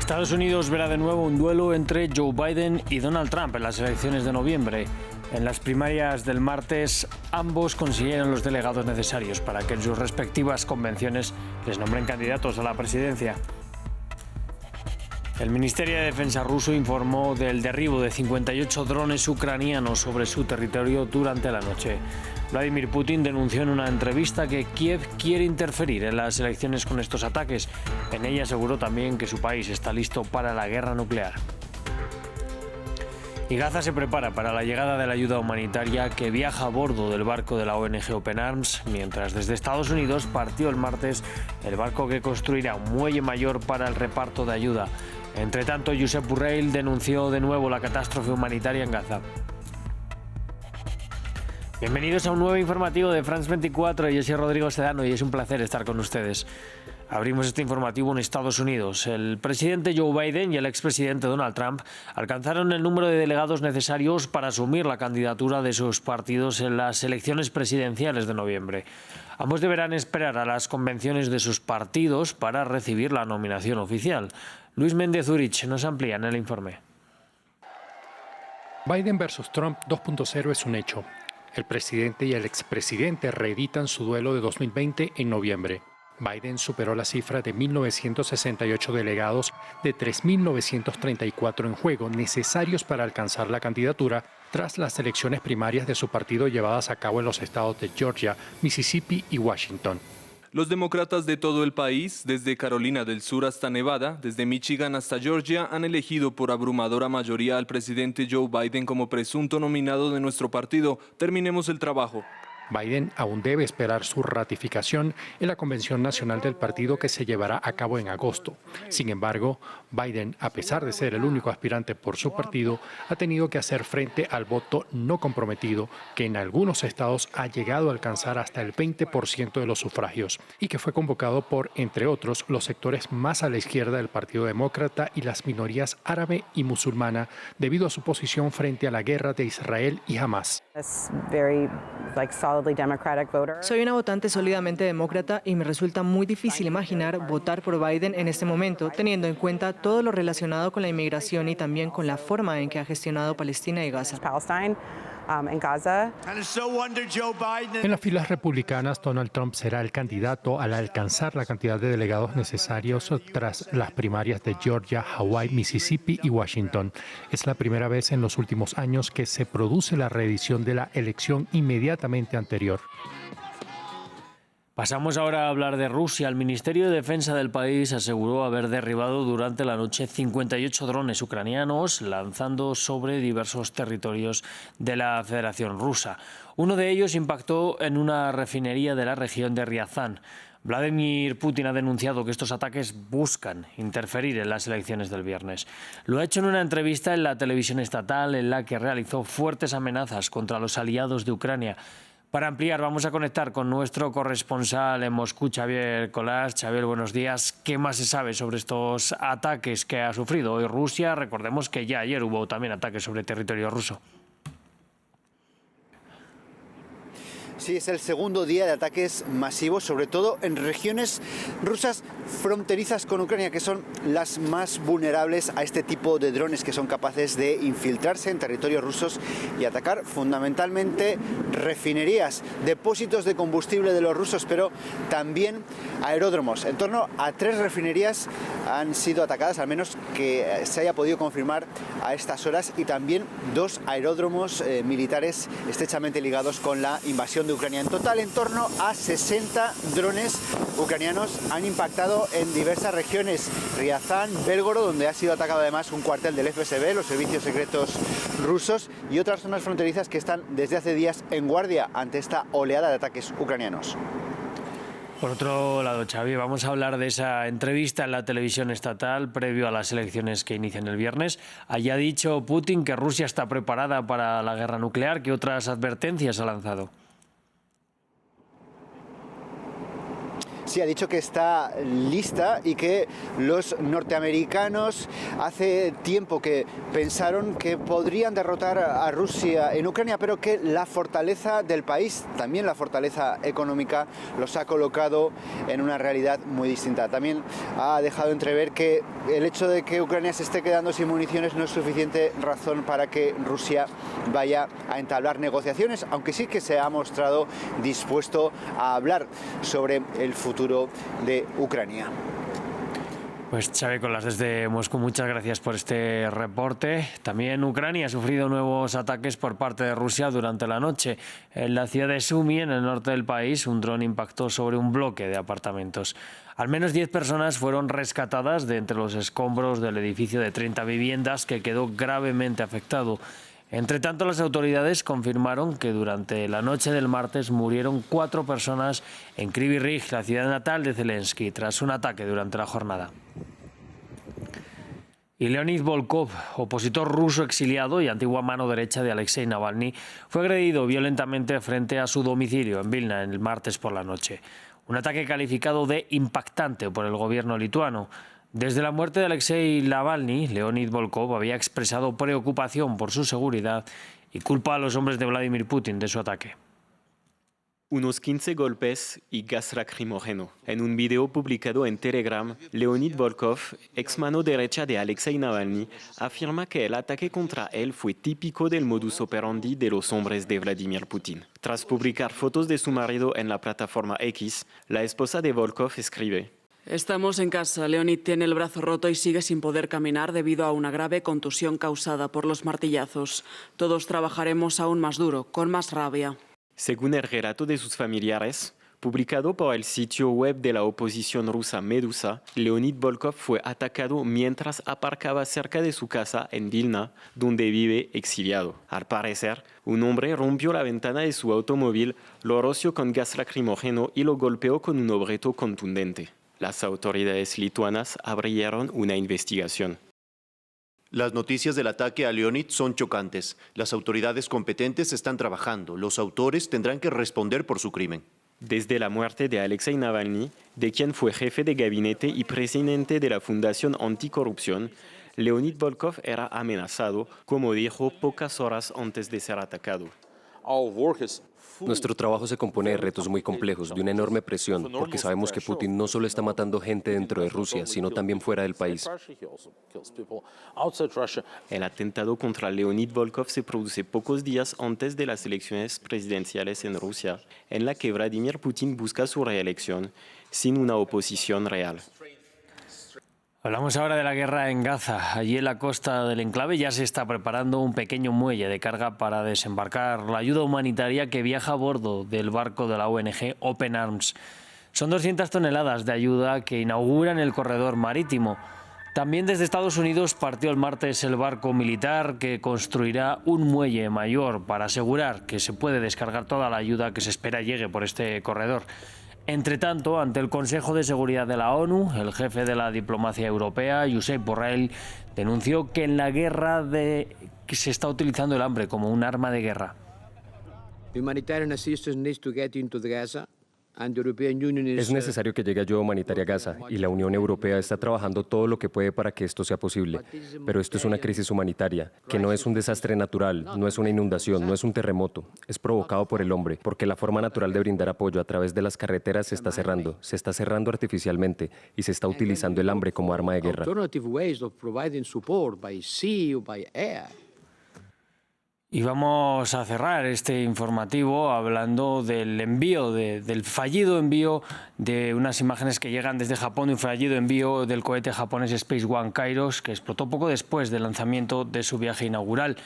Estados Unidos verá de nuevo un duelo entre Joe Biden y Donald Trump en las elecciones de noviembre. En las primarias del martes, ambos consiguieron los delegados necesarios para que en sus respectivas convenciones les nombren candidatos a la presidencia. El Ministerio de Defensa ruso informó del derribo de 58 drones ucranianos sobre su territorio durante la noche. Vladimir Putin denunció en una entrevista que Kiev quiere interferir en las elecciones con estos ataques. En ella aseguró también que su país está listo para la guerra nuclear. Y Gaza se prepara para la llegada de la ayuda humanitaria que viaja a bordo del barco de la ONG Open Arms, mientras desde Estados Unidos partió el martes el barco que construirá un muelle mayor para el reparto de ayuda. Entre tanto, Josep Borrell denunció de nuevo la catástrofe humanitaria en Gaza. Bienvenidos a un nuevo informativo de France 24. Yo soy Rodrigo Sedano y es un placer estar con ustedes. Abrimos este informativo en Estados Unidos. El presidente Joe Biden y el expresidente Donald Trump alcanzaron el número de delegados necesarios para asumir la candidatura de sus partidos en las elecciones presidenciales de noviembre. Ambos deberán esperar a las convenciones de sus partidos para recibir la nominación oficial. Luis Méndez Urich nos amplía en el informe. Biden versus Trump 2.0 es un hecho. El presidente y el expresidente reeditan su duelo de 2020 en noviembre. Biden superó la cifra de 1.968 delegados de 3.934 en juego necesarios para alcanzar la candidatura tras las elecciones primarias de su partido llevadas a cabo en los estados de Georgia, Mississippi y Washington. Los demócratas de todo el país, desde Carolina del Sur hasta Nevada, desde Michigan hasta Georgia, han elegido por abrumadora mayoría al presidente Joe Biden como presunto nominado de nuestro partido. Terminemos el trabajo. Biden aún debe esperar su ratificación en la Convención Nacional del Partido que se llevará a cabo en agosto. Sin embargo, Biden, a pesar de ser el único aspirante por su partido, ha tenido que hacer frente al voto no comprometido, que en algunos estados ha llegado a alcanzar hasta el 20% de los sufragios y que fue convocado por, entre otros, los sectores más a la izquierda del Partido Demócrata y las minorías árabe y musulmana debido a su posición frente a la guerra de Israel y Hamás. Soy una votante sólidamente demócrata y me resulta muy difícil imaginar votar por Biden en este momento, teniendo en cuenta todo lo relacionado con la inmigración y también con la forma en que ha gestionado Palestina y Gaza. En las filas republicanas, Donald Trump será el candidato al alcanzar la cantidad de delegados necesarios tras las primarias de Georgia, Hawái, Mississippi y Washington. Es la primera vez en los últimos años que se produce la reedición de la elección inmediatamente anterior. Pasamos ahora a hablar de Rusia. El Ministerio de Defensa del país aseguró haber derribado durante la noche 58 drones ucranianos, lanzando sobre diversos territorios de la Federación Rusa. Uno de ellos impactó en una refinería de la región de Ryazan. Vladimir Putin ha denunciado que estos ataques buscan interferir en las elecciones del viernes. Lo ha hecho en una entrevista en la televisión estatal en la que realizó fuertes amenazas contra los aliados de Ucrania. Para ampliar, vamos a conectar con nuestro corresponsal en Moscú, Xavier Colás. Xavier, buenos días. ¿Qué más se sabe sobre estos ataques que ha sufrido hoy Rusia? Recordemos que ya ayer hubo también ataques sobre territorio ruso. Sí, es el segundo día de ataques masivos, sobre todo en regiones rusas fronterizas con Ucrania, que son las más vulnerables a este tipo de drones que son capaces de infiltrarse en territorios rusos y atacar fundamentalmente refinerías, depósitos de combustible de los rusos, pero también aeródromos. En torno a 3 refinerías han sido atacadas, al menos que se haya podido confirmar a estas horas, y también 2 aeródromos militares estrechamente ligados con la invasión de Ucrania. En total, en torno a 60 drones ucranianos han impactado en diversas regiones. Ryazan, Belgorod, donde ha sido atacado además un cuartel del FSB, los servicios secretos rusos, y otras zonas fronterizas que están desde hace días en guardia ante esta oleada de ataques ucranianos. Por otro lado, Xavi, vamos a hablar de esa entrevista en la televisión estatal previo a las elecciones que inician el viernes. Allí ha dicho Putin que Rusia está preparada para la guerra nuclear. ¿Qué otras advertencias ha lanzado? Sí, ha dicho que está lista y que los norteamericanos hace tiempo que pensaron que podrían derrotar a Rusia en Ucrania, pero que la fortaleza del país, también la fortaleza económica, los ha colocado en una realidad muy distinta. También ha dejado entrever que el hecho de que Ucrania se esté quedando sin municiones no es suficiente razón para que Rusia vaya a entablar negociaciones, aunque sí que se ha mostrado dispuesto a hablar sobre el futuro de Ucrania. Pues Xavi Colas desde Moscú, muchas gracias por este reporte. También Ucrania ha sufrido nuevos ataques por parte de Rusia durante la noche. En la ciudad de Sumy, en el norte del país, un dron impactó sobre un bloque de apartamentos. Al menos 10 personas fueron rescatadas de entre los escombros del edificio de 30 viviendas que quedó gravemente afectado. Entre tanto, las autoridades confirmaron que durante la noche del martes murieron 4 personas en Kryvyi Rih, la ciudad natal de Zelensky, tras un ataque durante la jornada. Y Leonid Volkov, opositor ruso exiliado y antigua mano derecha de Alexei Navalny, fue agredido violentamente frente a su domicilio en Vilna el martes por la noche. Un ataque calificado de impactante por el gobierno lituano. Desde la muerte de Alexei Navalny, Leonid Volkov había expresado preocupación por su seguridad y culpa a los hombres de Vladimir Putin de su ataque. Unos 15 golpes y gas lacrimógeno. En un video publicado en Telegram, Leonid Volkov, ex mano derecha de Alexei Navalny, afirma que el ataque contra él fue típico del modus operandi de los hombres de Vladimir Putin. Tras publicar fotos de su marido en la plataforma X, la esposa de Volkov escribe: Estamos en casa. Leonid tiene el brazo roto y sigue sin poder caminar debido a una grave contusión causada por los martillazos. Todos trabajaremos aún más duro, con más rabia. Según el relato de sus familiares, publicado por el sitio web de la oposición rusa Medusa, Leonid Volkov fue atacado mientras aparcaba cerca de su casa en Vilna, donde vive exiliado. Al parecer, un hombre rompió la ventana de su automóvil, lo roció con gas lacrimógeno y lo golpeó con un objeto contundente. Las autoridades lituanas abrieron una investigación. Las noticias del ataque a Leonid son chocantes. Las autoridades competentes están trabajando. Los autores tendrán que responder por su crimen. Desde la muerte de Alexei Navalny, de quien fue jefe de gabinete y presidente de la Fundación Anticorrupción, Leonid Volkov era amenazado, como dijo pocas horas antes de ser atacado. Nuestro trabajo se compone de retos muy complejos, de una enorme presión, porque sabemos que Putin no solo está matando gente dentro de Rusia, sino también fuera del país. El atentado contra Leonid Volkov se produce pocos días antes de las elecciones presidenciales en Rusia, en la que Vladimir Putin busca su reelección sin una oposición real. Hablamos ahora de la guerra en Gaza. Allí en la costa del enclave ya se está preparando un pequeño muelle de carga para desembarcar la ayuda humanitaria que viaja a bordo del barco de la ONG Open Arms. Son 200 toneladas de ayuda que inauguran el corredor marítimo. También desde Estados Unidos partió el martes el barco militar que construirá un muelle mayor para asegurar que se puede descargar toda la ayuda que se espera llegue por este corredor. Entre tanto, ante el Consejo de Seguridad de la ONU, el jefe de la diplomacia europea, Josep Borrell, denunció que en la guerra que se está utilizando el hambre como un arma de guerra. Es necesario que llegue ayuda humanitaria a Gaza y la Unión Europea está trabajando todo lo que puede para que esto sea posible. Pero esto es una crisis humanitaria, que no es un desastre natural, no es una inundación, no es un terremoto. Es provocado por el hombre, porque la forma natural de brindar apoyo a través de las carreteras se está cerrando artificialmente y se está utilizando el hambre como arma de guerra. Y vamos a cerrar este informativo hablando del del fallido envío de unas imágenes que llegan desde Japón, un fallido envío del cohete japonés Space One Kairos, que explotó poco después del lanzamiento de su viaje inaugural.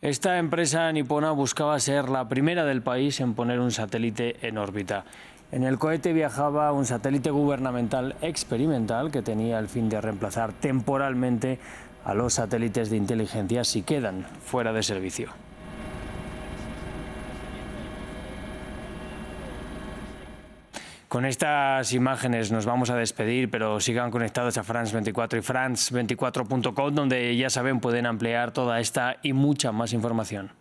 Esta empresa nipona buscaba ser la primera del país en poner un satélite en órbita. En el cohete viajaba un satélite gubernamental experimental que tenía el fin de reemplazar temporalmente a los satélites de inteligencia si quedan fuera de servicio. Con estas imágenes nos vamos a despedir, pero sigan conectados a France 24 y France24.com, donde ya saben pueden ampliar toda esta y mucha más información.